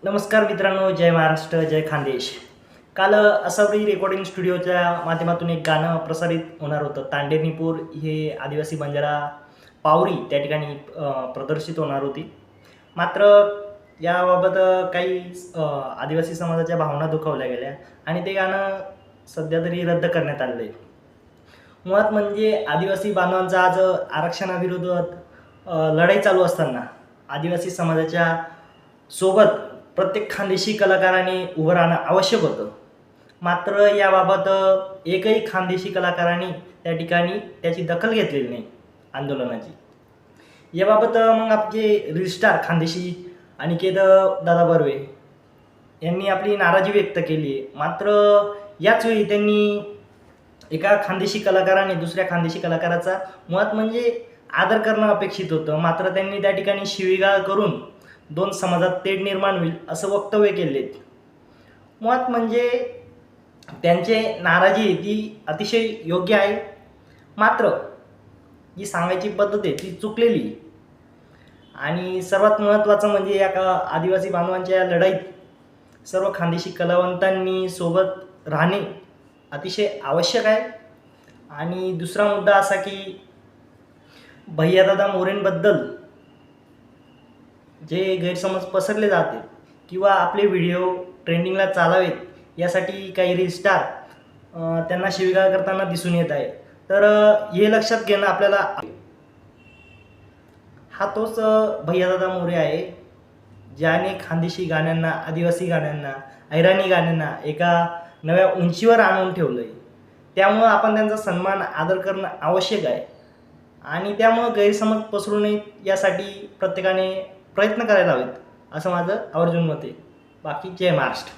नमस्कार मित्रांनो, जय महाराष्ट्र, जय खानदेश. काल असावरी रेकॉर्डिंग स्टुडिओच्या माध्यमातून एक गाणं प्रसारित होणार होतं. तांडेनीपूर हे आदिवासी बंजारा पावरी त्या ठिकाणी प्रदर्शित होणार होती. मात्र याबाबत काही आदिवासी समाजाच्या भावना दुखावल्या गेल्या आणि ते गाणं सध्या तरी रद्द करण्यात आलेलं आहे. मुळात म्हणजे आदिवासी बांधवांचा आज आरक्षणाविरोधात लढाई चालू असताना आदिवासी समाजाच्या सोबत प्रत्येक खानदेशी कलाकारांनी उभं राहणं आवश्यक होतं. मात्र याबाबत एकही खानदेशी कलाकारांनी त्या ठिकाणी त्याची दखल घेतलेली नाही आंदोलनाची. याबाबत मग आपले रील स्टार खानदेशी अनिकेत दादा बर्वे यांनी आपली नाराजी व्यक्त केली आहे. मात्र याचवेळी त्यांनी एका खानदेशी कलाकाराने दुसऱ्या खानदेशी कलाकाराचा मुळात म्हणजे आदर करणं अपेक्षित होतं. मात्र त्यांनी त्या ठिकाणी शिवीगाळ करून दोन समाजात तेढ निर्माण होईल असं वक्तव्य केले. मुळात म्हणजे त्यांचे नाराजी ती अतिशय योग्य आहे. मात्र जी सांगायची पद्धत आहे ती चुकलेली. आणि सर्वात महत्त्वाचं म्हणजे या आदिवासी बांधवांच्या लढाईत सर्व खानदेशी कलावंतांनी सोबत राहणे अतिशय आवश्यक आहे. आणि दुसरा मुद्दा असा की भैयादादा मोरेंबद्दल जे गैरसमज पसरले जाते किंवा आपले व्हिडिओ ट्रेंडिंगला चालावेत यासाठी काही रील स्टार त्यांना शिवीगाळ करताना दिसून येत आहे. तर हे लक्षात घेणं आपल्याला. हा तोच भैयादादा मोरे आहे ज्याने खानदेशी गाण्यांना, आदिवासी गाण्यांना, अहिराणी गाण्यांना एका नव्या उंचीवर आणून ठेवलं आहे. त्यामुळं आपण त्यांचा सन्मान, आदर करणं आवश्यक आहे. आणि त्यामुळं गैरसमज पसरू नयेत यासाठी प्रत्येकाने प्रयत्न करायला हवेत असं माझं आवर्जून मत आहे. बाकी जय महाराष्ट्र.